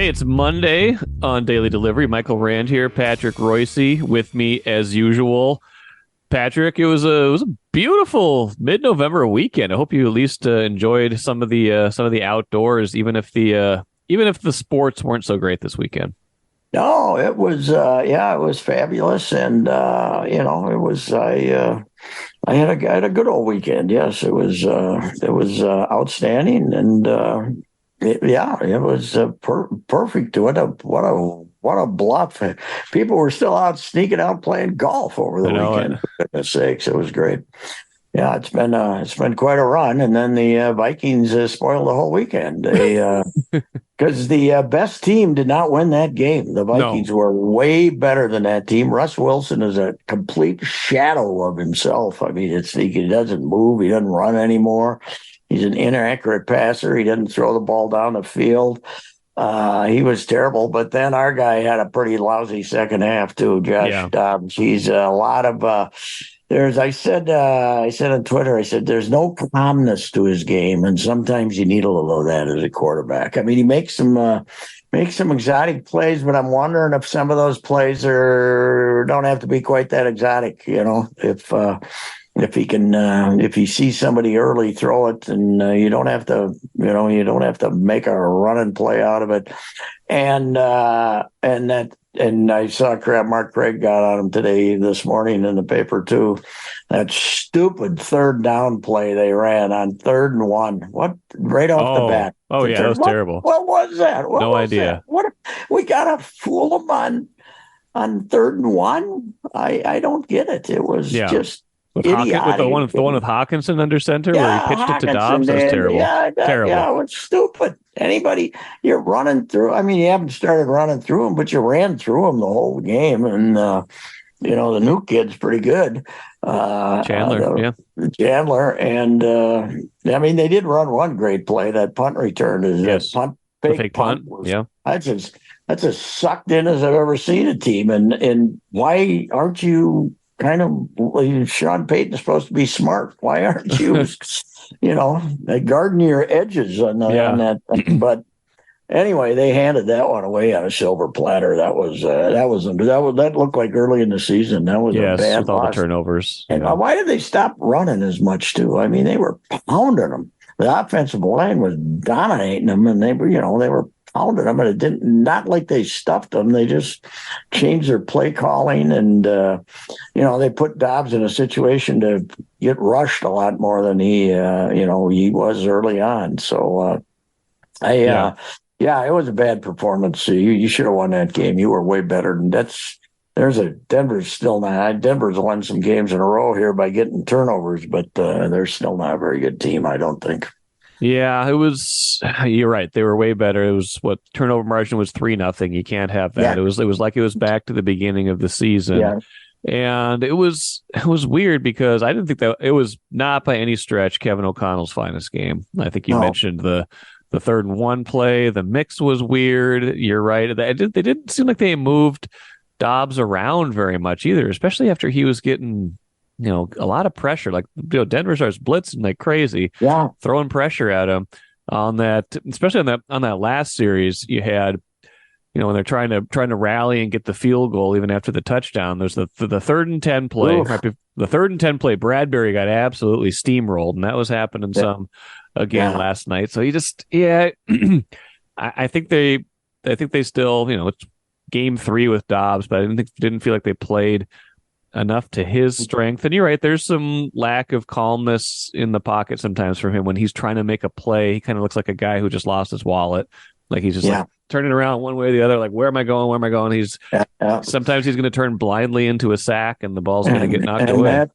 Hey, it's Monday on Daily Delivery. Michael Rand here, Patrick Reusse with me as usual. Patrick, it was a beautiful mid-November weekend. I hope you at least enjoyed some of the outdoors, even if the sports weren't so great this weekend. No, it was it was fabulous, and it was I had a good old weekend. Yes, it was outstanding, and it was perfect. What a bluff! People were still out sneaking out playing golf over I the know it. weekend. For goodness sakes, it was great. Yeah, it's been quite a run, and then the Vikings spoiled the whole weekend. They because the best team did not win that game. The No. Vikings were way better than that team. Russ Wilson is a complete shadow of himself. I mean, he doesn't move, he doesn't run anymore. He's an inaccurate passer. He doesn't throw the ball down the field. He was terrible, but then our guy had a pretty lousy second half too. Josh Yeah. Dobbs. He's a lot of there's I said on Twitter, I said there's no calmness to his game, and sometimes you need a little of that as a quarterback. I mean, he makes some exotic plays, but I'm wondering if some of those plays are don't have to be quite that exotic. If he can, if he sees somebody early, throw it, and you don't have to make a running play out of it. And I saw Mark Craig got on him this morning in the paper too. That stupid third down play they ran on 3rd and 1. What right off the Oh. bat? Oh yeah, that was What terrible. what was that? What No was that? idea. What we gotta fool them on 3rd and 1? I don't get it. It was Yeah. just With the idiotic. one with Hawkinson under center where he Yeah, pitched it to Dobbs, Hawkinson that was did. terrible. Yeah, Terrible. it was stupid. You're running through. I mean, you haven't started running through them, but you ran through them the whole game. And, the new kid's pretty good. Chandler, yeah. Chandler. And, I mean, they did run one great play. That punt return is that Yes. punt, The fake fake punt. punt was, Yeah. that's as sucked in as I've ever seen a team. And why aren't you Sean Payton's supposed to be smart. Why aren't you, guarding your edges on Yeah. that? But anyway, they handed that one away on a silver platter. That looked like early in the season. That was a Yes, bad with all the loss. turnovers. And Yeah. why did they stop running as much too? I mean, they were pounding them. The offensive line was dominating them, and they were pounding them, and it didn't not like they stuffed them. They just changed their play calling, and they put Dobbs in a situation to get rushed a lot more than he was early on. So I Yeah. yeah, it was a bad performance. You should have won that game. You were way better than that's. Denver's still not. Denver's won some games in a row here by getting turnovers, but they're still not a very good team, I don't think. Yeah, it was. You're right. They were way better. It was what turnover margin was 3-0. You can't have that. Yeah, It was like it was back to the beginning of the season, yeah. and it was weird because I didn't think that it was not by any stretch Kevin O'Connell's finest game. I think you No, mentioned the 3rd and 1 play. The mix was weird. You're right. They didn't seem like they moved Dobbs around very much either, especially after he was getting a lot of pressure. Like Denver starts blitzing like crazy, yeah, throwing pressure at him on that, especially on that last series you had. When they're trying to rally and get the field goal even after the touchdown. There's the 3rd and 10 play. oof, Right, the 3rd and 10 play. Bradbury got absolutely steamrolled, and that was happening yeah, some again yeah. last night. So he just yeah, I think they still it's game 3 with Dobbs, but I didn't feel like they played enough to his strength. And you're right, there's some lack of calmness in the pocket sometimes for him when he's trying to make a play. He kind of looks like a guy who just lost his wallet. Like he's just like Yeah, turning around one way or the other, like where am I going? Where am I going? yeah, yeah. Sometimes he's going to turn blindly into a sack and the ball's going to get And knocked and away. that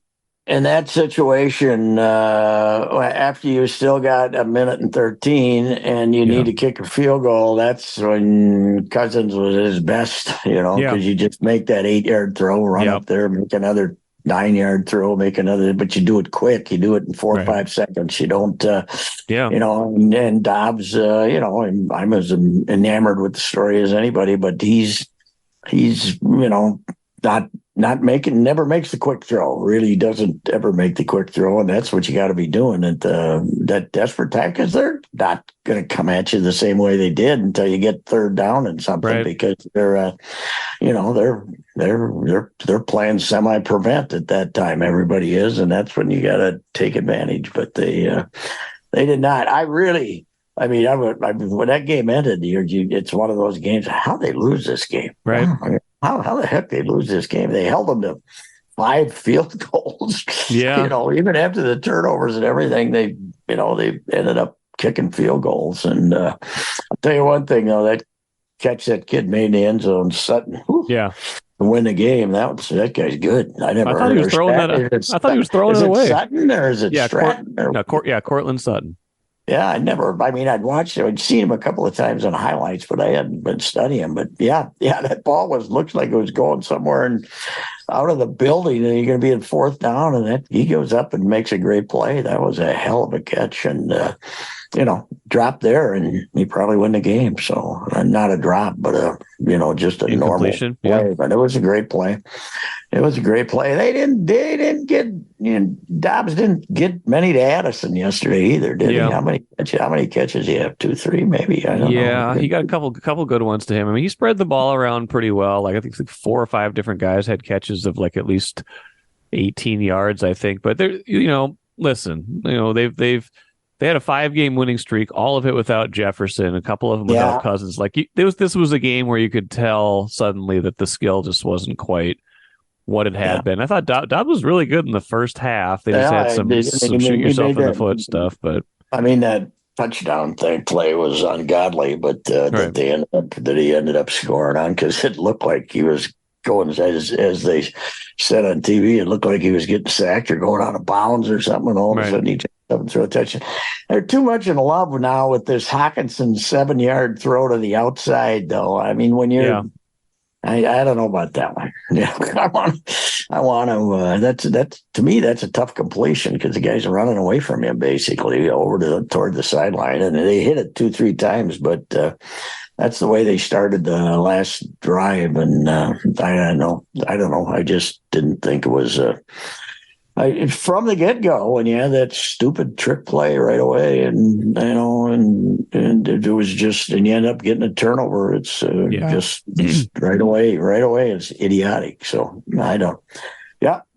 in that situation, after you still got a minute and 13, and you Yeah. need to kick a field goal, that's when Cousins was his best. Yeah. Because you just make that 8-yard throw, run Yeah. up there, make another 9-yard throw, make another, but you do it quick. You do it in 4 or 5 seconds. You don't. Yeah. And Dobbs, and I'm as enamored with the story as anybody, but he's not never makes the quick throw. Really doesn't ever make the quick throw, and that's what you got to be doing at that desperate time, because they're not going to come at you the same way they did until you get third down and something, Right. because they're they're playing semi-prevent at that time. Everybody is, and that's when you got to take advantage. But they did not. I mean, when that game ended, it's one of those games. How they lose this game? Right. How the heck they lose this game? They held them to 5 field goals. Yeah. Even after the turnovers and everything, they ended up kicking field goals. And I'll tell you one thing, though, that catch that kid made in the end zone, Sutton. Whew, Yeah. to win the game, that guy's good. I thought he was throwing that. I thought he was throwing it away. Is it Sutton or is it Stratton? Cortland Sutton. Yeah, I'd watched him. I'd seen him a couple of times on highlights, but I hadn't been studying him. But yeah, that ball looks like it was going somewhere and out of the building, and you're going to be in fourth down, and he goes up and makes a great play. That was a hell of a catch, and drop there, and he probably win the game. So not a drop, but just a normal play. Yeah. But it was a great play. It was a great play. They didn't get Dobbs didn't get many to Addison yesterday either, did he? How many catches he have? 2, 3, maybe. I don't know. Yeah, he got a couple good ones to him. I mean, he spread the ball around pretty well. Like I think 4 or 5 different guys had catches of like at least 18 yards, I think. But they're listen, they had a 5-game winning streak, all of it without Jefferson, a couple of them without Cousins. Like this was a game where you could tell suddenly that the skill just wasn't quite what it had been. I thought Dobbs was really good in the first half. They just had some shoot yourself in the foot stuff. But I mean, that touchdown play was ungodly, but that he ended up scoring on, because it looked like he was going, as they said on TV, it looked like he was getting sacked or going out of bounds or something, and all of a sudden he just up and throw a touchdown. They're too much in love now with this Hawkinson 7-yard throw to the outside, though. I mean, when you're I don't know about that one. Yeah, I want to. That's to me, that's a tough completion, because the guy's running away from him basically toward the sideline, and they hit it 2-3 times. But that's the way they started the last drive, and I don't know. I just didn't think it was from the get-go, when you had that stupid trick play right away, and it was just, and you end up getting a turnover. It's just right away. It's idiotic. So I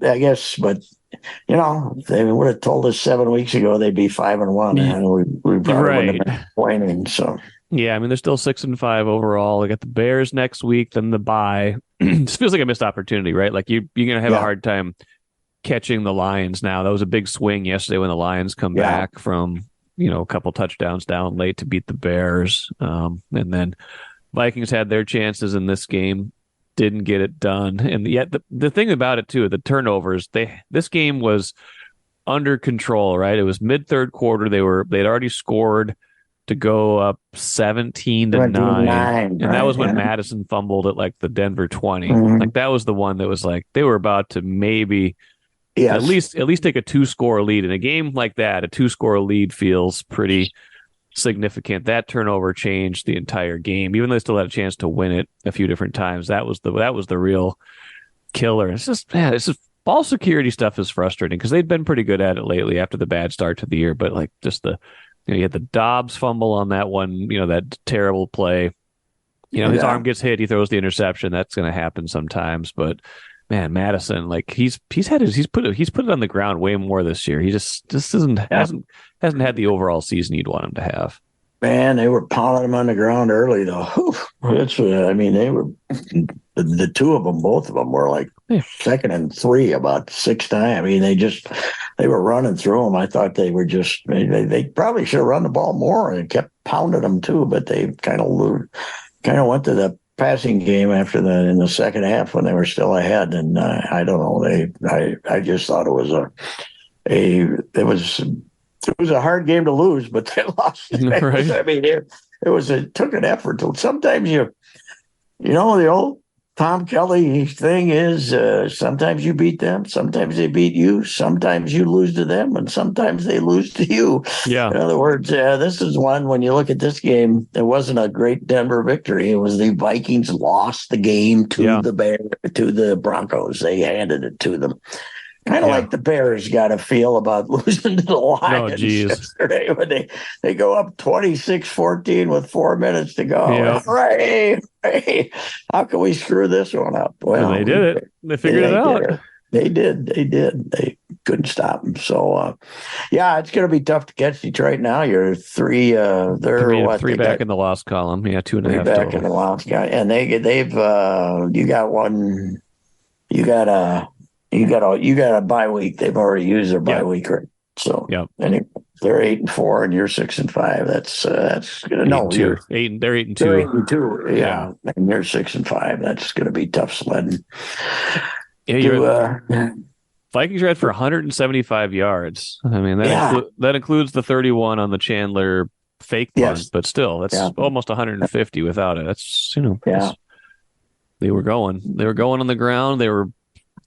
guess, but if they would have told us 7 weeks ago they'd be 5-1, and we probably wouldn't have been complaining. So yeah, I mean, they're still 6-5 overall. They got the Bears next week, then the bye. This feels like a missed opportunity, right? Like you're gonna have a hard time catching the Lions now. That was a big swing yesterday when the Lions come back from a couple touchdowns down late to beat the Bears, and then Vikings had their chances in this game, didn't get it done. And yet the thing about it too, the turnovers, this game was under control, right? It was mid-third quarter. They'd already scored to go up 17-9, and that was when Madison fumbled at like the Denver 20. Like that was the one that was like they were about to maybe at least take a 2-score lead. In a game like that, a 2-score lead feels pretty significant. That turnover changed the entire game, even though they still had a chance to win it a few different times. That was the real killer. It's just ball security stuff is frustrating, because they'd been pretty good at it lately after the bad start to the year. But like just you had the Dobbs fumble on that one, that terrible play. His arm gets hit, he throws the interception. That's going to happen sometimes, but man, Madison, like he's put it on the ground way more this year. He just hasn't had the overall season you'd want him to have. Man, they were pounding him on the ground early, though. They were the two of them, both of them were like 2nd and 3 about 6 times. I mean, they were running through them. I thought they were they probably should have run the ball more and kept pounding them too, but they kind of went to the passing game in the second half when they were still ahead, and I don't know. I just thought it was it was a hard game to lose, but they lost. Right. I mean, it took an effort. Sometimes the old Tom Kelly thing is sometimes you beat them, sometimes they beat you, sometimes you lose to them, and sometimes they lose to you. Yeah. In other words, this is one, when you look at this game, it wasn't a great Denver victory. It was the Vikings lost the game to the Broncos. They handed it to them. Kind of like the Bears got a feel about losing to the Lions yesterday when they go up 26-14 with 4 minutes to go. Yep. Hooray! How can we screw this one up? Well, they did it. They figured it out. They did. They couldn't stop them. So, it's going to be tough to catch Detroit now. You're three. They're three back in the loss column. Yeah, 2.5 back total. in the loss column, and they've you got one. You got a bye week. They've already used their bye week, right? So, anyway, they're 8-4, and you're 6-5. That's gonna no. They're 8-2. They're 8-2. Yeah, and you're 6-5. That's gonna be tough sledding. Yeah, Vikings ran for 175 yards. I mean, that includes the 31 on the Chandler fake punt, but still, that's almost 150 without it. That's they were going on the ground. They were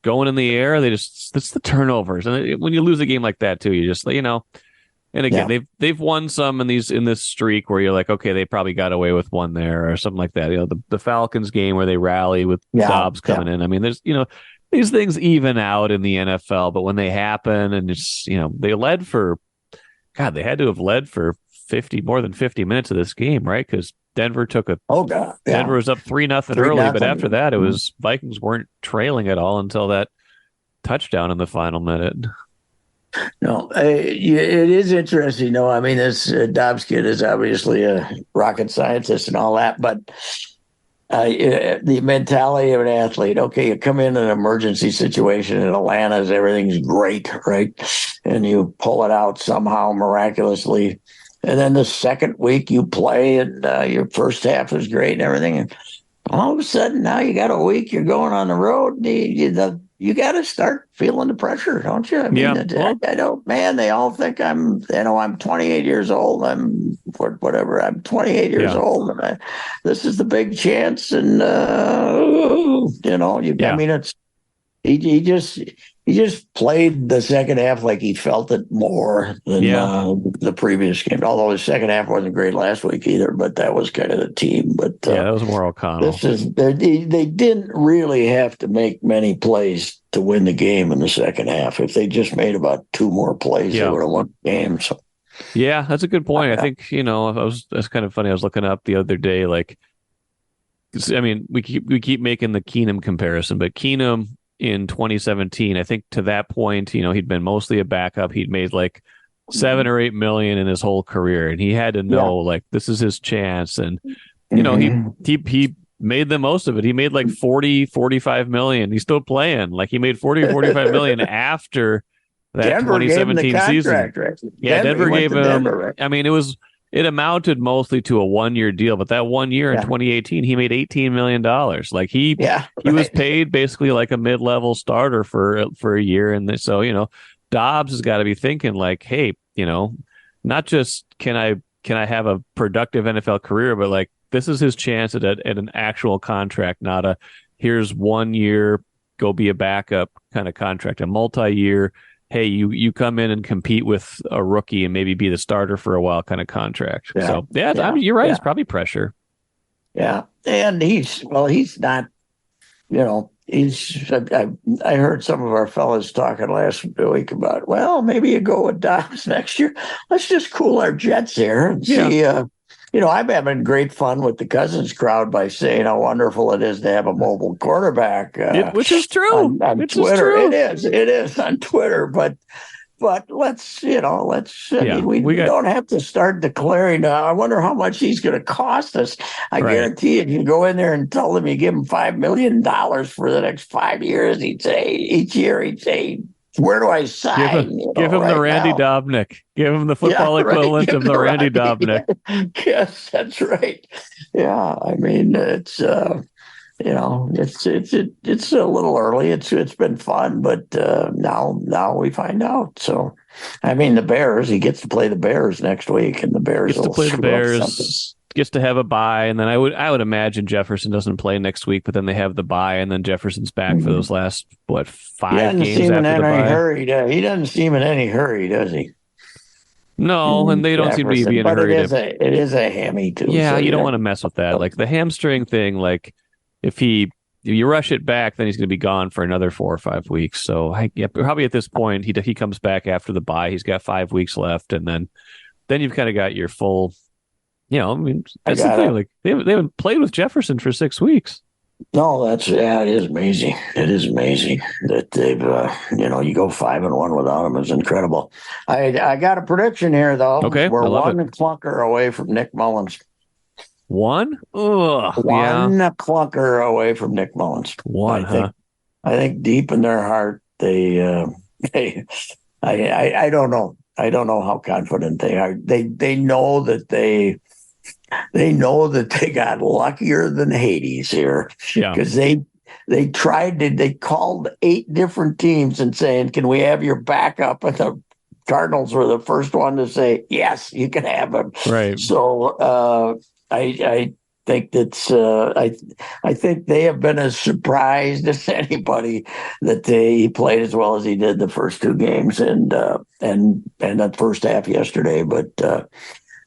going in the air. It's the turnovers, and when you lose a game like that too, you just And again, they've won some in this streak where you're like, okay, they probably got away with one there or something like that. The Falcons game where they rally with Dobbs coming in. I mean, there's these things even out in the NFL, but when they happen, and it's they led for, they had to have led for more than 50 minutes of this game, right? Because Denver took Denver was up 3-0 early, but after that, it was Vikings weren't trailing at all until that touchdown in the final minute. No, it is interesting. I mean, this Dobbs kid is obviously a rocket scientist and all that, but the mentality of an athlete. Okay, you come in an emergency situation in Atlanta, everything's great, right? And you pull it out somehow miraculously. And then the second week you play, and your first half is great and everything. And all of a sudden, now you got a week, you're going on the road. You got to start feeling the pressure, don't you? I mean, I don't, man, they all think I'm 28 years old. I'm 28 years old. And this is the big chance. And, I mean, it's, he just played the second half like he felt it more than the previous game. Although his second half wasn't great last week either, but that was kind of the team. But that was more O'Connell. They didn't really have to make many plays to win the game in the second half. If they just made about 2 more plays, they would have won the game. So, yeah, that's a good point. I think that's kind of funny. I was looking up the other day, like, I mean, we keep making the Keenum comparison, but Keenum in 2017, I think to that point, he'd been mostly a backup. He'd made like $7 or $8 million in his whole career, and he had to know like this is his chance. And he made the most of it. He made like 40-45 million. He's still playing. Like he made 40-45 million after that Denver 2017 season. Right? Yeah, Denver gave him. Denver, right? I mean, it amounted mostly to a 1-year deal, but that 1 year in 2018, he made $18 million. Like he was paid basically like a mid-level starter for a year. And so, Dobbs has got to be thinking like, hey, not just can I have a productive NFL career, but like this is his chance at an actual contract, not a here's 1 year, go be a backup kind of contract, a multi-year. Hey, you come in and compete with a rookie and maybe be the starter for a while kind of contract. I mean, you're right. It's probably pressure. Yeah. And he's not, I heard some of our fellas talking last week about, well, maybe you go with Dobbs next year. Let's just cool our jets here and see, I'm having great fun with the Cousins crowd by saying how wonderful it is to have a mobile quarterback. Which is true. On Twitter. It is on Twitter. But let's, we don't have to start declaring, I wonder how much he's going to cost us. I guarantee you can go in there and tell them you give him $5 million for the next 5 years. Each year he'd say, where do I sign? Give him the Randy Dobnik. Give him the football equivalent of the Randy Dobnik. Yes, that's right. Yeah, I mean it's it's a little early. It's been fun, but now we find out. So, I mean, the Bears. He gets to play the Bears next week, and the Bears gets to play the Bears. gets to have a bye, and then I would imagine Jefferson doesn't play next week, but then they have the bye, and then Jefferson's back for those last 5 games after the bye. He doesn't seem in any hurry, does he? No, and they don't seem to be in a but hurry. It is a hammy too. Yeah, so you don't want to mess with that. Like the hamstring thing, like if you rush it back, then he's going to be gone for another 4 or 5 weeks. So probably at this point he comes back after the bye. He's got 5 weeks left, and then you've kind of got your full. I mean, that's the thing. Like they haven't played with Jefferson for 6 weeks. No, it is amazing. It is amazing that they've, you go 5-1 without him is incredible. I got a prediction here though. Okay, we're one clunker away from Nick Mullins. One? Ugh, one clunker away from Nick Mullins. I think deep in their heart they I don't know. I don't know how confident they are. They know that they got luckier than Hades here. Yeah. Because they called 8 different teams and saying, can we have your backup? And the Cardinals were the first one to say, yes, you can have him. Right. So I think that's I think they have been as surprised as anybody that he played as well as he did the first 2 games and that first half yesterday. But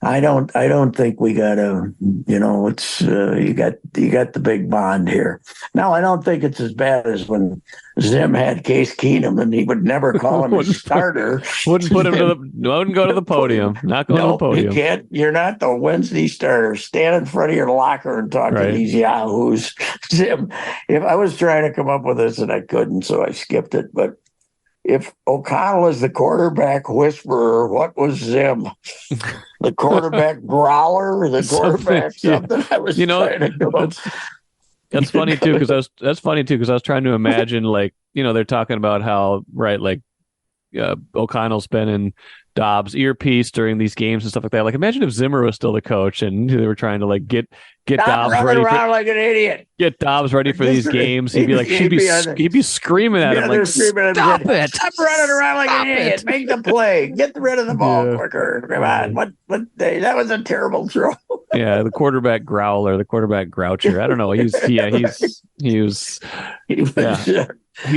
I don't think we got it's you got the big bond here. Now I don't think it's as bad as when Zim had Case Keenum and he would never call him a starter. Wouldn't put him wouldn't go to the podium. Not going to the podium. You can't. You're not the Wednesday starter. Stand in front of your locker and talk to these yahoos. Zim, if I was trying to come up with this and I couldn't, so I skipped it. But if O'Connell is the quarterback whisperer, what was Zim? The quarterback growler, or the quarterback something? I was trying to come up. That's funny too, because I was trying to imagine, like, they're talking about how O'Connell's been in Dobbs' earpiece during these games and stuff like that. Like, imagine if Zimmer was still the coach and they were trying to get Dobbs ready like an idiot. Get Dobbs ready for these games. He'd be screaming at him like, "Stop it! Stop running around like an idiot! Make the play. Get rid of the ball quicker. Come on! What? That was a terrible throw." Yeah, the quarterback growler, the quarterback groucher. I don't know. He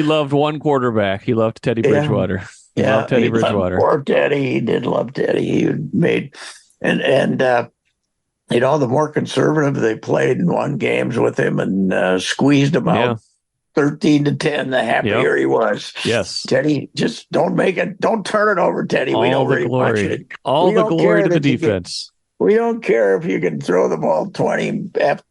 loved one quarterback. He loved Teddy Bridgewater. Yeah, Teddy Bridgewater. Poor Teddy. He did love Teddy. He made the more conservative they played and won games with him and squeezed him out 13-10, the happier he was. Yes. Teddy, just don't make it. Don't turn it over, Teddy. We don't really want you to. All the glory to the defense. We don't care if you can throw the ball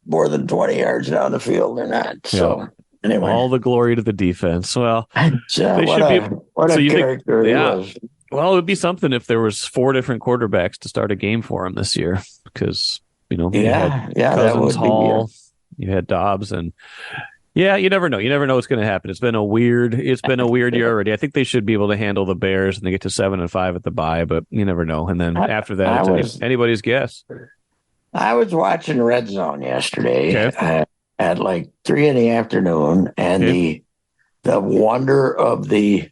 more than 20 yards down the field or not. So. Anyway, all the glory to the defense. Well, they should be. What a character he was. Well, it would be something if there was 4 different quarterbacks to start a game for him this year, because you had Cousins, Hall, you had Dobbs, and you never know. You never know what's going to happen. It's been a weird year already. I think they should be able to handle the Bears, and they get to 7-5 at the bye, but you never know. And then after that, it's anybody's guess. I was watching Red Zone yesterday. Okay. At like 3 p.m, and the wonder of the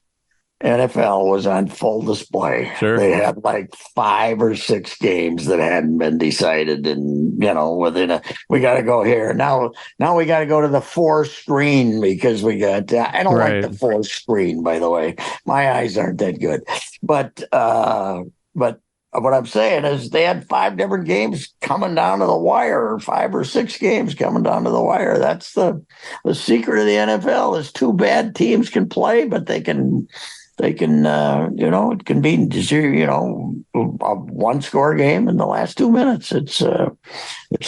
NFL was on full display. Sure. They had like 5 or 6 games that hadn't been decided, and we got to go here now. We got to go to the 4 screen because we got. I don't like the 4 screen, by the way. My eyes aren't that good, but what I'm saying is they had 5 different games coming down to the wire, or 5 or 6 games coming down to the wire. That's the secret of the NFL is 2 bad teams can play, but it can be a 1-score game in the last 2 minutes. It's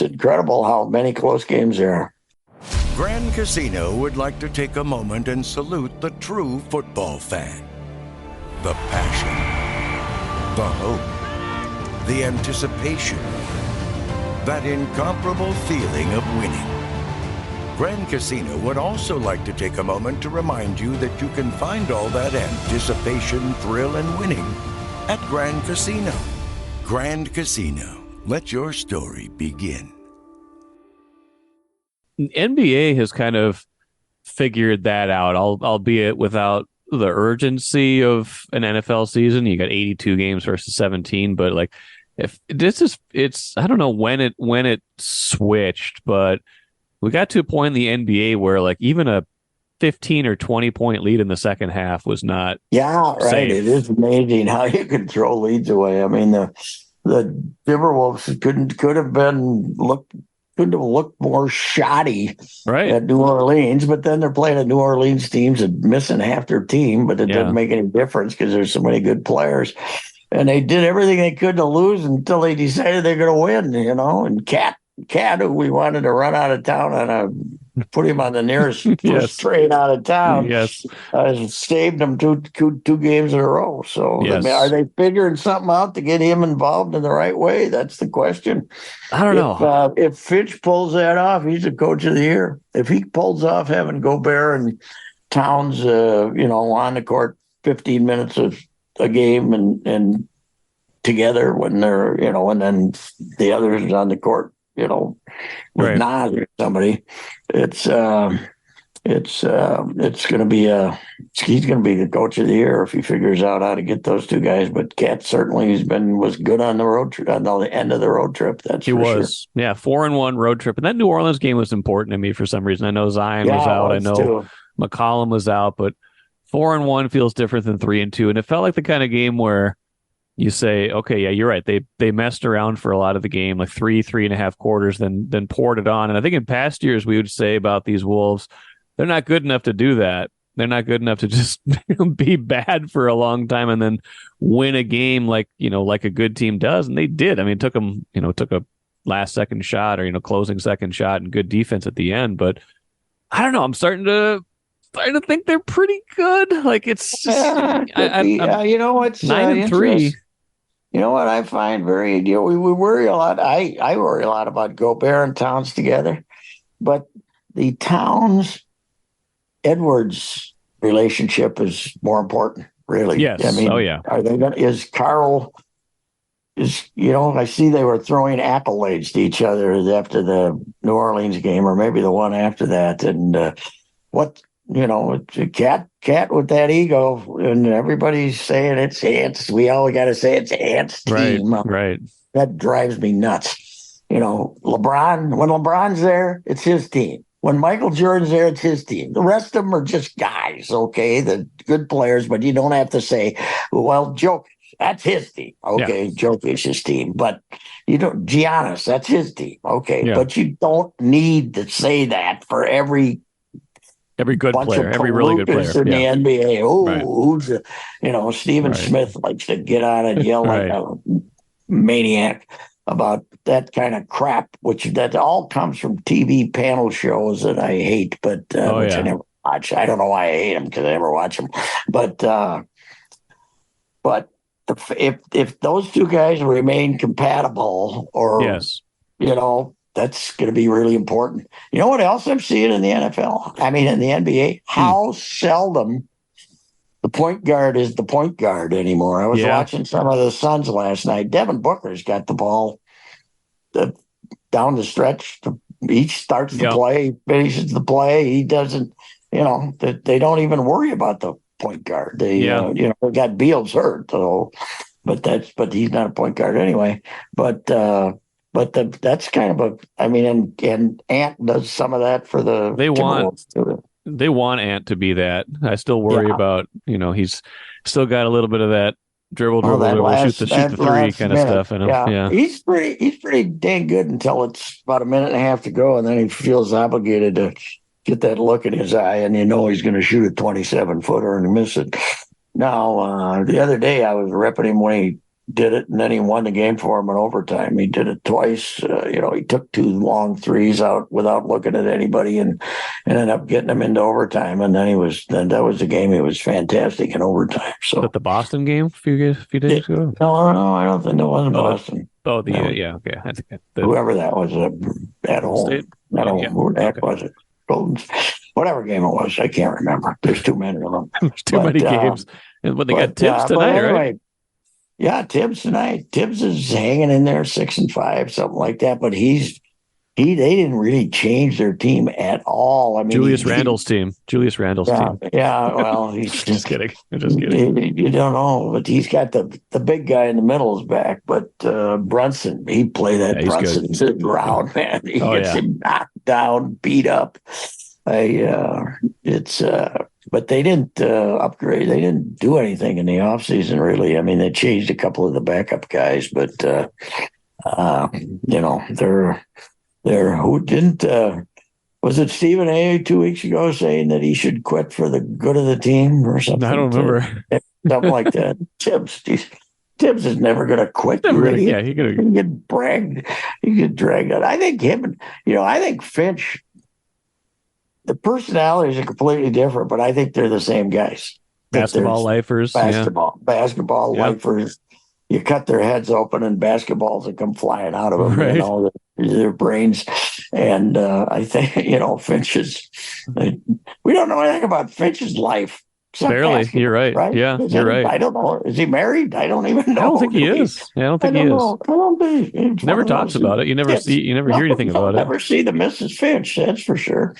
incredible how many close games there are. Grand Casino would like to take a moment and salute the true football fan. The passion, the hope, the anticipation, that incomparable feeling of winning. Grand Casino would also like to take a moment to remind you that you can find all that anticipation, thrill, and winning at Grand Casino. Grand Casino, let your story begin. NBA has kind of figured that out, albeit without the urgency of an NFL season. You got 82 games versus 17, but if this is, it's, I don't know when it switched, but we got to a point in the NBA where like even a 15 or 20 point lead in the second half was not right. safe. It is amazing how you can throw leads away. I mean, the Timberwolves couldn't have looked more shoddy Right. at New Orleans, but then they're playing a New Orleans teams and missing half their team, but it doesn't make any difference because there's so many good players. And they did everything they could to lose until they decided they're going to win, And Cat, who we wanted to run out of town put him on the nearest first train out of town. Yes. Saved them two games in a row. So are they figuring something out to get him involved in the right way? That's the question. I don't know. If Finch pulls that off, he's the coach of the year. If he pulls off having Gobert and Towns, on the court 15 minutes of a game and together when they're, and then the others on the court, with Nas or somebody, it's going to be he's going to be the coach of the year if he figures out how to get those two guys. But Cat certainly was good on the road trip, on the end of the road trip. He was, sure. Yeah, 4-1 road trip, and that New Orleans game was important to me for some reason. I know Zion was out, I know too. McCollum was out, but 4-1 feels different than 3-2, and it felt like the kind of game where you say, okay, yeah, you're right. They messed around for a lot of the game, like 3.5 quarters, then poured it on. And I think in past years we would say about these Wolves, they're not good enough to do that. They're not good enough to just be bad for a long time and then win a game like a good team does. And they did. I mean, it took them, took a last second shot or, closing second shot and good defense at the end. But I don't know. I'm starting to think they're pretty good. Like it's just, it's 9-3. You know what I find we worry a lot. I worry a lot about Gobert and Towns together, but the Towns Edwards relationship is more important, really. Yes. I mean, are they going? Is Carl? I see they were throwing accolades to each other after the New Orleans game, or maybe the one after that, and what. It's a cat with that ego, and everybody's saying it's Ant's. We always got to say it's Ant's team. Right. That drives me nuts. LeBron, when LeBron's there, it's his team. When Michael Jordan's there, it's his team. The rest of them are just guys, okay? The good players, but you don't have to say, well, Jokic, that's his team. Okay, Jokic's his team. But Giannis, that's his team. Okay, but you don't need to say that for every good player, every really good player in the NBA. Who's Stephen Smith likes to get on and yell like a maniac about that kind of crap, which that all comes from TV panel shows that I hate, but which I never watch. I don't know why I hate them because I never watch them. But if those two guys remain compatible, or that's going to be really important. You know what else I'm seeing in the NFL? I mean, in the NBA, how seldom the point guard is the point guard anymore. I was watching some of the Suns last night. Devin Booker's got the ball down the stretch. He starts the play, finishes the play. He doesn't, they don't even worry about the point guard. They got Beals hurt, so, but he's not a point guard anyway. But that's kind of and Ant does some of that for the. They want Ant to be that. I still worry about, he's still got a little bit of that dribble, shoot the three kind of stuff. And he's pretty dang good until it's about a minute and a half to go, and then he feels obligated to get that look in his eye, and he's going to shoot a 27-footer and miss it. Now, the other day I was repping him when he did it, and then he won the game for him in overtime. He did it twice. He took 2 long threes out without looking at anybody, and ended up getting them into overtime. And then that was the game. He was fantastic in overtime. So the Boston game a few days ago. No, I don't think it was Boston. Okay. I think whoever that was at home. State? Who the heck was it? Whatever game it was, I can't remember. There's too many of them. There's too many games. And they got Tibbs tonight, right? Yeah, Tibbs tonight. Tibbs is hanging in there 6-5, something like that. But he's they didn't really change their team at all. I mean, Julius Randle's team. Yeah, well, he's just kidding. I'm just kidding. You don't know, but he's got the big guy in the middle is back. But Brunson, he played that Brunson's around, man. He gets him knocked down, beat up. But they didn't upgrade. They didn't do anything in the offseason, really. I mean, they changed a couple of the backup guys, but they're who didn't. Was it Stephen A. 2 weeks ago saying that he should quit for the good of the team or something? I don't remember. Something like that. Tibbs is never going to quit. Really. Yeah, he get bragged. He get dragged out. I think I think Finch. The personalities are completely different, but I think they're the same guys. Basketball lifers. Basketball lifers. You cut their heads open and basketballs that come flying out of them, right. Their brains. And I think, Finch is, we don't know anything about Finch's life. Barely. You're right. Yeah, you're right. I don't know. Is he married? I don't even know. I don't think he is. I don't think he is. I don't think. Never talks about it. You never hear anything about it. Never see the Mrs. Finch, that's for sure.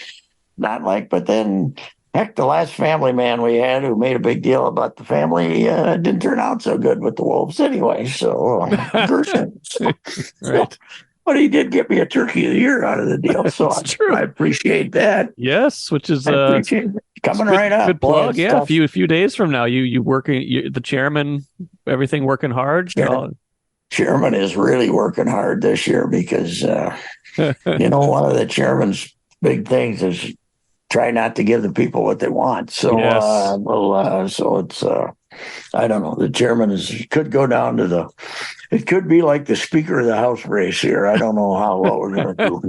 Not like, but then, heck, the last family man we had who made a big deal about the family didn't turn out so good with the Wolves anyway. So, right. But he did get me a Turkey of the Year out of the deal. So I appreciate that. Yes, which is coming right up. Good plug. Yeah, a few days from now, you working, the chairman, everything working hard. Chairman is really working hard this year because, one of the chairman's big things is try not to give the people what they want. So, so it's, I don't know. The chairman could go down to it could be like the Speaker of the House race here. I don't know what we're going to do.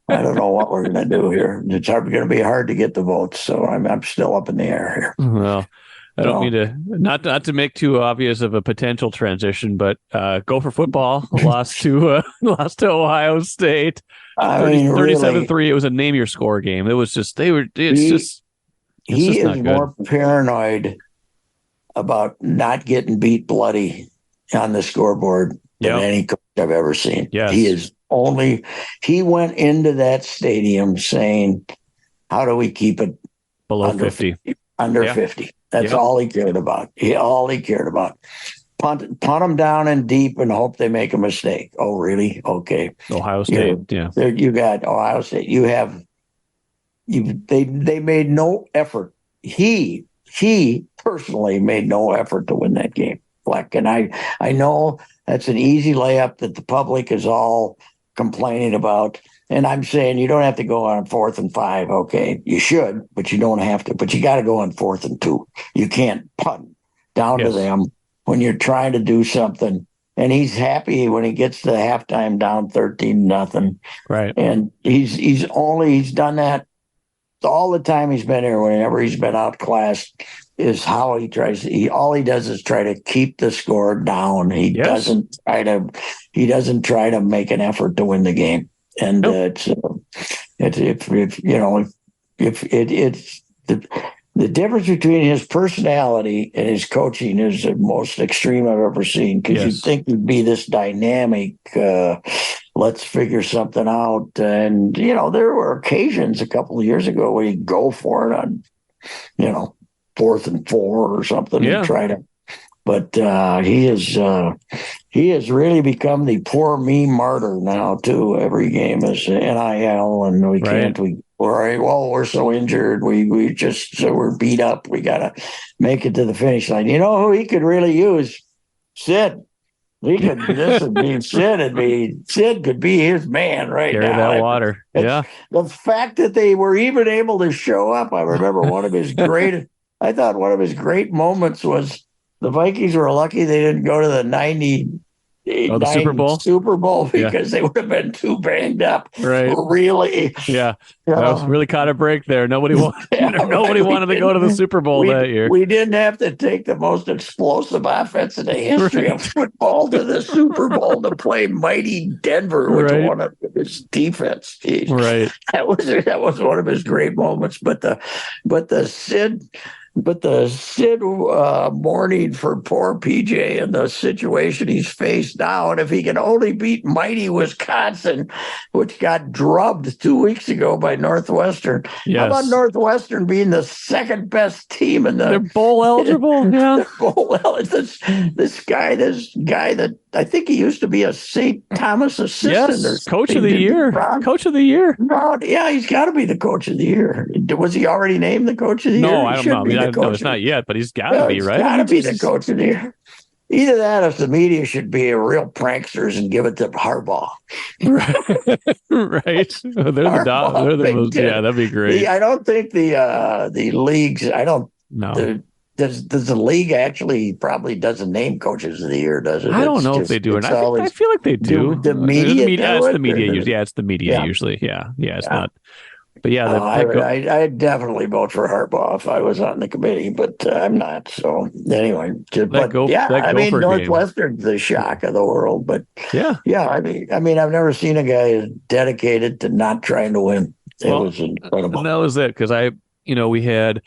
I don't know what we're going to do here. It's going to be hard to get the votes. So I'm still up in the air here. Well, I don't mean to not to make too obvious of a potential transition, but Gopher football lost to Ohio State. 37-3. It was a name your score game. It was just he is more paranoid about not getting beat bloody on the scoreboard than any coach I've ever seen. Yes. He went into that stadium saying, how do we keep it below 50? Under 50. That's all he cared about. All he cared about. Punt them down and deep and hope they make a mistake. Oh, really? Okay. Ohio State. You got Ohio State. They made no effort. He personally made no effort to win that game. Fleck. And I know that's an easy layup that the public is all complaining about. And I'm saying you don't have to go on 4th and 5. Okay, you should, but you don't have to. But you got to go on 4th and 2. You can't punt down to them when you're trying to do something. And he's happy when he gets to halftime down 13-0. Right. And he's done that all the time he's been here. Whenever he's been outclassed, is how he tries. All he does is try to keep the score down. He doesn't try to make an effort to win the game. And it's the difference between his personality and his coaching is the most extreme I've ever seen. Because you'd think he'd be this dynamic. Let's figure something out. And there were occasions a couple of years ago where he'd go for it on 4th and 4 or something and try to. But he has really become the poor me martyr now too. Every game is NIL, and we're so injured. We're beat up. We got to make it to the finish line. You know who he could really use? Sid. Sid could be his man right Carry now. Carry that water. The fact that they were even able to show up. I remember one of his great moments was the Vikings were lucky they didn't go to the 90 the Super Bowl because they would have been too banged up. Right. Really. Yeah. That was really caught a break there. Nobody wanted to go to the Super Bowl that year. We didn't have to take the most explosive offense in the history of football to the Super Bowl to play mighty Denver with one of his defense. Jeez. Right. That was one of his great moments. But the Sid the Sid mourning for poor PJ and the situation he's faced now. And if he can only beat mighty Wisconsin, which got drubbed 2 weeks ago by Northwestern. Yes. How about Northwestern being the second best team in the? They're bowl eligible. Yeah. This guy that I think he used to be a St. Thomas assistant. Yes, coach of the year. Coach of the year. Yeah, he's got to be the coach of the year. Was he already named the coach of the year? No, I don't know. No, it's not yet, but he's got to be, right? He's got to be the coach of the year. Either that, if the media should be a real pranksters and give it to Harbaugh. Right. Yeah, that'd be great. I don't think the leagues. I don't. No. Does the league actually probably doesn't name coaches of the year? Does it? I don't know if they do, and I feel like they do. The media. It's the media usually. Yeah, it's the media usually. Yeah, it's not. But yeah, I'd definitely vote for Harbaugh if I was on the committee, but I'm not. So anyway, Northwestern's the shock of the world. But yeah. I mean, I've never seen a guy as dedicated to not trying to win. It was incredible. And that was it because we had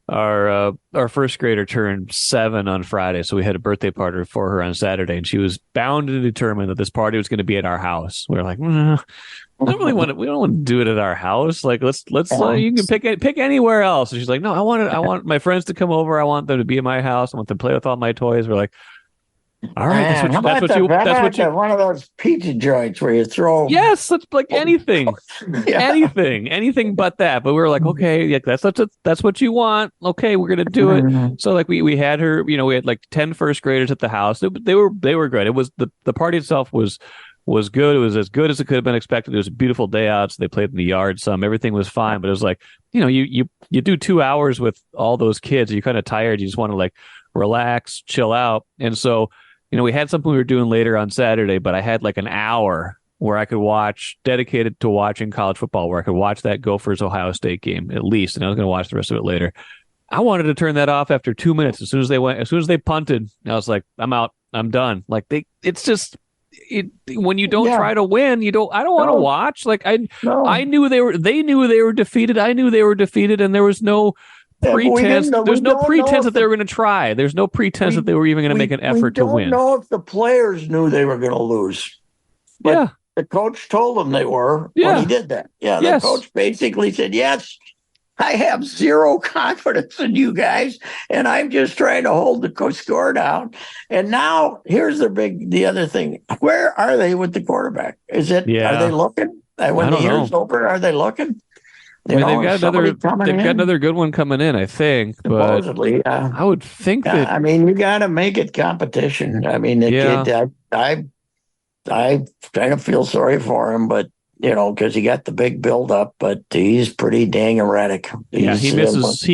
our first grader turned 7 on Friday, so we had a birthday party for her on Saturday, and she was bound and determined that this party was going to be at our house. We were like, we don't want to do it at our house. Like, let's you can pick anywhere else. And she's like, no, I want my friends to come over. I want them to be in my house. I want them to play with all my toys. We're like, all right, that's what you one of those pizza joints where you throw. Yes, it's like anything, anything but that. But we were like, okay, that's what you want. Okay, we're gonna do it. So like we had her, we had like 10 first graders at the house. They were good. It was the party itself was good. It was as good as it could have been expected. It was a beautiful day out. So they played in the yard some. Everything was fine. But it was like, you do 2 hours with all those kids. You're kind of tired. You just want to like relax, chill out. And so, we had something we were doing later on Saturday, but I had like an hour where I could watch, dedicated to watching college football, where I could watch that Gophers Ohio State game at least. And I was going to watch the rest of it later. I wanted to turn that off after 2 minutes. As soon as they punted, I was like, I'm out. I'm done. Like when you don't try to win, I don't want to watch. Like I knew they knew they were defeated. I knew they were defeated, and there was no pretense. There's no pretense that they were going to try. There's no pretense that they were even going to make an effort to win. I don't know if the players knew they were going to lose. But the coach told them they were when he did that. Yeah, the coach basically said, yes, I have zero confidence in you guys, and I'm just trying to hold the score down. And now here's the other thing. Where are they with the quarterback? Are they looking? When the year's over, are they looking? They've got another good one coming in, I think. Supposedly, I would think that. I mean, you got to make it competition. I mean, I kind of feel sorry for him, but because he got the big build-up, but he's pretty dang erratic. He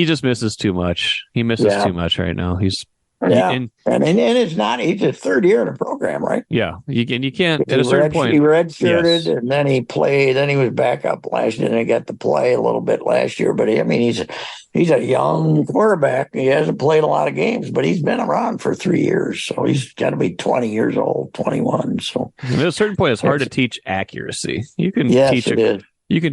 just misses too much. He misses too much right now. He's and it's not. He's a third year in the program, right? Yeah, you can't at a certain point. He redshirted, and then he played. Then he was back up last year, and he got to play a little bit last year. But he's a young quarterback. He hasn't played a lot of games, but he's been around for 3 years, so he's got to be 20 years old, 21. So at a certain point, it's hard to teach accuracy. You can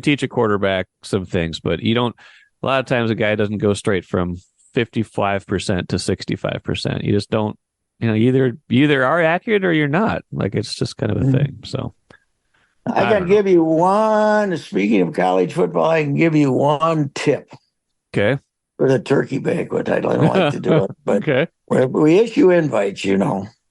teach a quarterback some things, but you don't. A lot of times, a guy doesn't go straight from 55% to 65%. You just don't, you either are accurate or you're not. Like, it's just kind of a thing. So I can give you one, speaking of college football, I can give you one tip. Okay. For the turkey banquet. I don't like to do it, but we issue invites,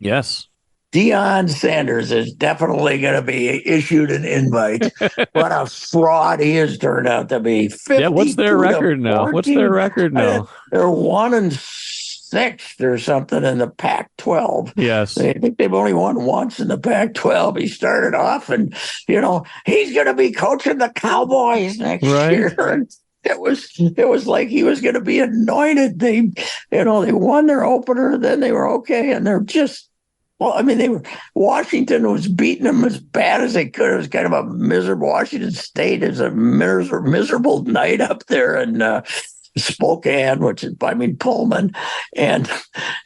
Yes. Deion Sanders is definitely going to be issued an invite. What a fraud he has turned out to be. What's their record now? They're 1-6 or something in the Pac-12. Yes. I think they've only won once in the Pac-12. He started off and, he's going to be coaching the Cowboys next year. And it was like he was going to be anointed. They won their opener, then they were okay, and they're just. Well, I mean, Washington was beating them as bad as they could. It was kind of a miserable. Washington State is a miserable night up there in Spokane, Pullman, and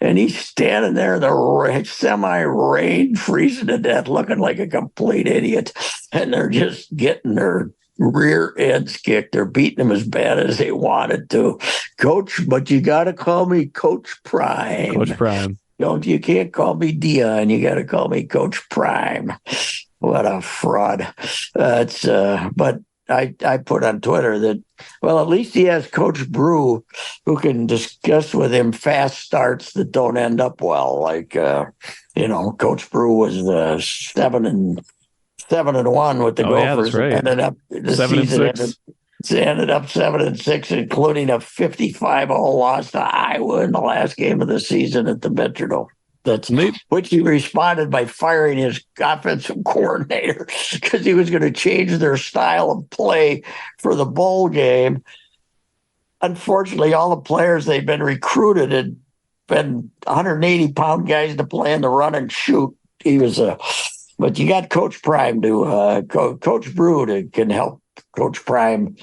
he's standing there in the semi-rain, freezing to death, looking like a complete idiot, and they're just getting their rear ends kicked. They're beating him as bad as they wanted to. Coach, but you got to call me Coach Prime. Coach Prime. You can't call me Dion. You got to call me Coach Prime. What a fraud. But I put on Twitter that, well, at least he has Coach Brew who can discuss with him fast starts that don't end up well. Like, Coach Brew was 7-1 with the Gophers. Yeah, right. Ended up the 7-6. Ended up 7-6, including a 55-0 loss to Iowa in the last game of the season at the Metrodome. Which he responded by firing his offensive coordinator because he was going to change their style of play for the bowl game. Unfortunately, all the players they'd been recruited had been 180-pound guys to play in the run and shoot. But you got Coach Prime Coach Brew can help Coach Prime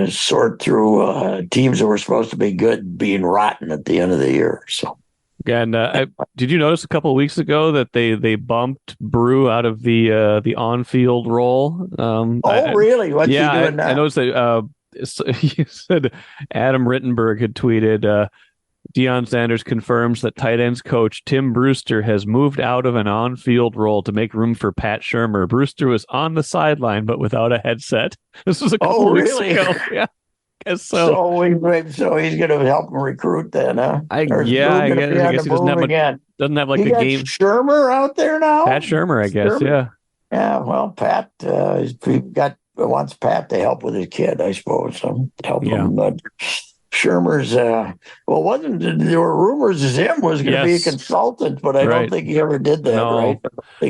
sort through teams that were supposed to be good being rotten at the end of the year. So. And did you notice a couple of weeks ago that they bumped Brew out of the on-field role? Really? What's he doing now? I noticed that he said Adam Rittenberg had tweeted, Deion Sanders confirms that tight ends coach Tim Brewster has moved out of an on-field role to make room for Pat Shurmur. Brewster was on the sideline but without a headset. This was a couple weeks ago. Yeah. So he's going to help him recruit then, huh? I guess he doesn't have like a game. Shurmur out there now? Pat Shurmur, I guess, yeah. Yeah, well, Pat wants Pat to help with his kid, I suppose. Help him. But Shurmur's, there were rumors him was going to be a consultant, but I don't think he ever did that, right? I don't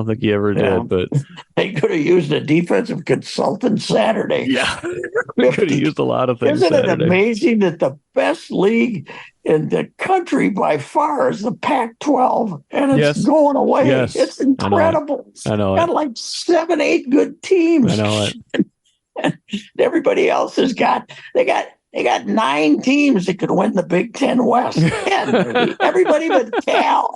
think he ever did. But they could have used a defensive consultant Saturday. Yeah, we could have used a lot of things. Isn't Saturday. It amazing that the best league in the country by far is the Pac-12, and it's going away. Yes. It's incredible. I know it. Got like 7-8 good teams. I know it. And everybody else they got 9 teams that could win the Big Ten West. Everybody but Cal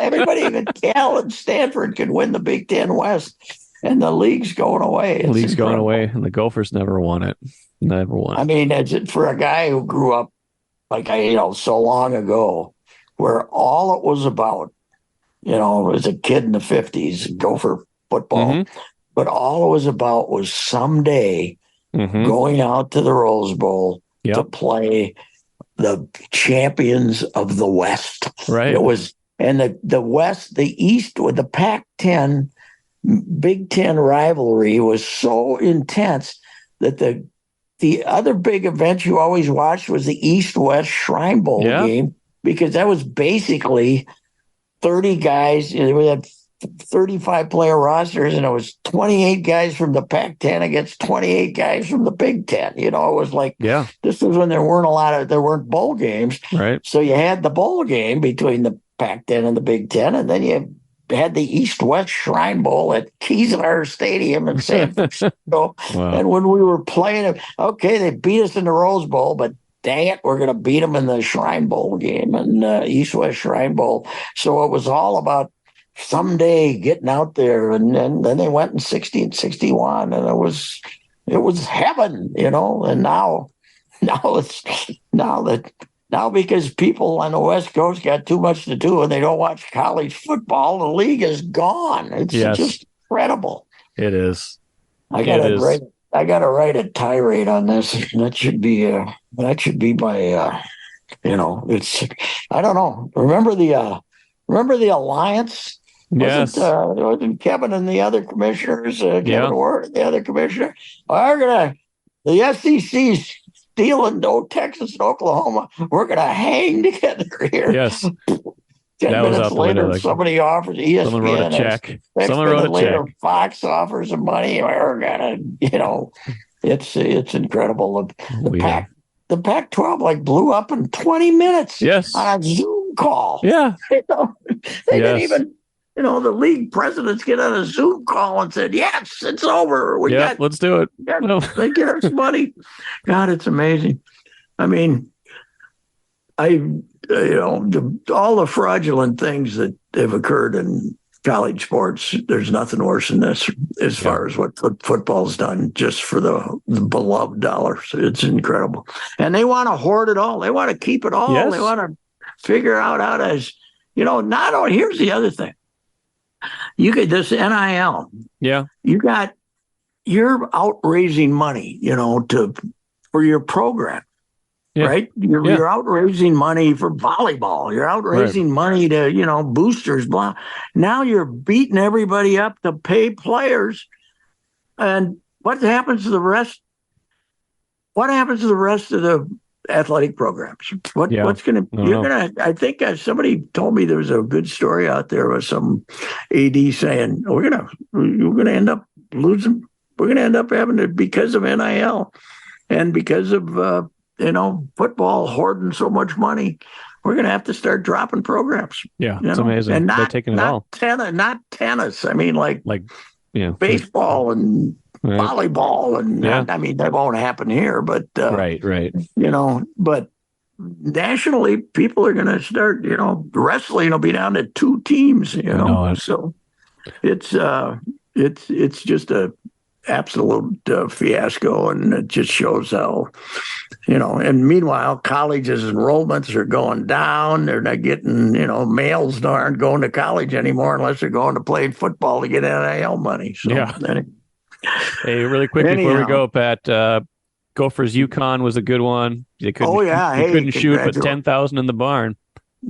and Stanford could win the Big Ten West. And the league's going away. The league's going away, and the Gophers never won it. Never won. I mean, for a guy who grew up so long ago, where all it was about, as a kid in the 50s, Gopher football, but all it was about was someday going out to the Rose Bowl to play the champions of the West. Right. It was, and the West, the East with the Pac-10, Big Ten rivalry was so intense that the other big event you always watched was the East-West Shrine Bowl game, because that was basically 30 guys. We had 35-player rosters, and it was 28 guys from the Pac-10 against 28 guys from the Big Ten. It was like, this was when there weren't bowl games. Right. So you had the bowl game between the Pac-10 and the Big Ten, and then you had the East-West Shrine Bowl at Kezar Stadium in San Francisco. Wow. And when we were playing it, they beat us in the Rose Bowl, but dang it, we're going to beat them in the Shrine Bowl game and East-West Shrine Bowl. So it was all about someday getting out there, and then they went in 60 and 61, and it was heaven, And now because people on the West Coast got too much to do and they don't watch college football, the league is gone. It's just incredible. It is. I gotta write a tirade on this. That should be my it's, I don't know. Remember the Alliance? Wasn't Kevin and the other commissioners, Kevin Ward and the other commissioner? The SEC's stealing Texas and Oklahoma. We're going to hang together here. Yes. 10 minutes later, somebody offers ESPN. Someone wrote a check. Fox offers some money. We're going to, it's incredible. The Pac-12 blew up in 20 minutes on a Zoom call. Yeah. They didn't even, the league presidents get on a Zoom call and said, yes, it's over. Let's do it. They get us money. God, it's amazing. I mean, all the fraudulent things that have occurred in college sports, there's nothing worse than this as far as what football's done just for the beloved dollars. It's incredible. And they want to hoard it all. They want to keep it all. Yes. They want to figure out how to, not only, here's the other thing. You get this NIL. Yeah. You're out raising money, for your program. Yeah. Right? You're out raising money for volleyball. You're out raising money to, boosters, blah. Now you're beating everybody up to pay players. And what happens to the rest? What happens to the rest of the athletic programs? I think somebody told me there was a good story out there with some AD saying, we're going to end up losing. We're going to end up having it because of NIL and because of, football hoarding so much money, we're going to have to start dropping programs. Yeah, it's amazing. And they're taking it all. Not tennis. I mean, like baseball and volleyball, and that won't happen here. But right. But nationally, people are going to start. Wrestling will be down to 2 teams. So it's just a absolute fiasco, and it just shows how. And meanwhile, colleges enrollments are going down. They're not getting, males aren't going to college anymore unless they're going to play football to get NIL money. So, Hey, really quick before we go, Pat, Gophers UConn was a good one. They couldn't, they couldn't shoot, but 10,000 in the barn.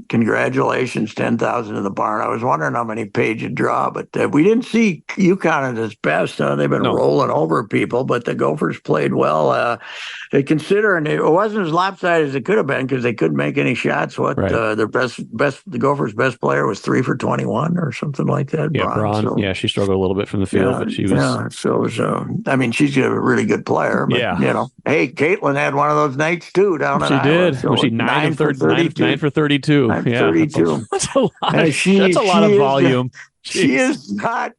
Congratulations, 10,000 in the barn. I was wondering how many paid you draw, but we didn't see UConn at its best. They've been rolling over people, but the Gophers played well. Considering it wasn't as lopsided as it could have been because they couldn't make any shots. The Gophers' best player was 3 for 21 or something like that. Yeah, Braun. So, she struggled a little bit from the field, but she was. Yeah, so she's a really good player. But, hey, Caitlin had one of those nights too down in Iowa. She did. So was she 9 for 32? 32. That's a lot. That's a lot of volume. She is not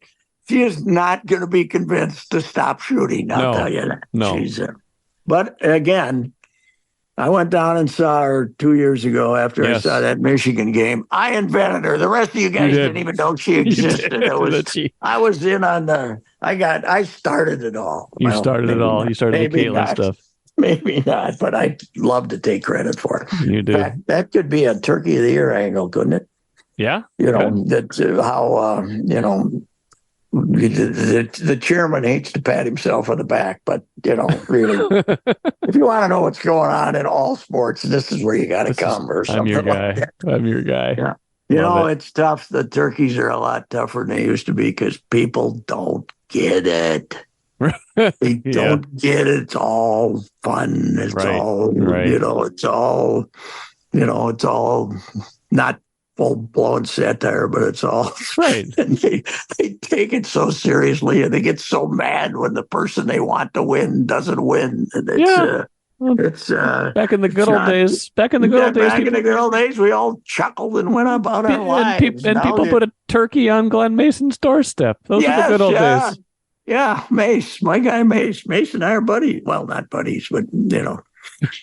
going to be convinced to stop shooting. I'll tell you that. No. But again, I went down and saw her 2 years ago after I saw that Michigan game. I invented her. The rest of you guys didn't even know she existed. I was in on I started it all. You started it all. You started the Caitlin stuff. Maybe not, but I'd love to take credit for it. You do. That could be a Turkey of the Year angle, couldn't it? Yeah. That's how, the chairman hates to pat himself on the back, but, really, if you want to know what's going on in all sports, this is where you got to come or something. I'm your guy. Yeah. It's tough. The turkeys are a lot tougher than they used to be because people don't get it. They don't get it. It's all fun. It's all, it's all not full-blown satire, but it's all right. And they take it so seriously, and they get so mad when the person they want to win doesn't win. And it's back in the good old days. Back in the good old days, we all chuckled and went about our lives. And people put a turkey on Glenn Mason's doorstep. Those are the good old days. Yeah, Mace, my guy Mace. Mace and I are buddies. Well, not buddies, but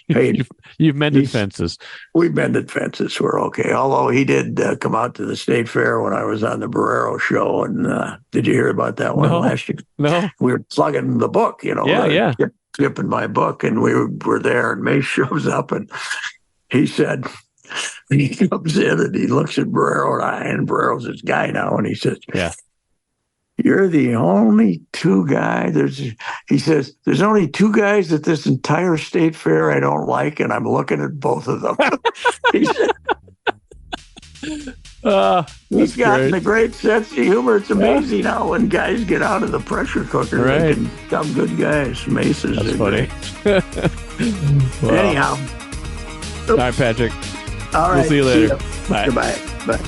hey, you've mended fences. We've mended fences. We're okay. Although he did come out to the state fair when I was on the Barrero show, and did you hear about that one last year? No, we were plugging the book. Skipping my book, and we were there, and Mace shows up, and he said. He comes in and he looks at Barrero and I, and Barrero's his guy now, and he says, "Yeah. You're the only 2 guys." He says, "There's only 2 guys at this entire state fair I don't like, and I'm looking at both of them." He said, he's got a great sense of humor. It's amazing how when guys get out of the pressure cooker, they can become good guys. Mace's. That's funny. Anyhow. All right, Patrick. All right. We'll see you later. Bye. Goodbye. Bye.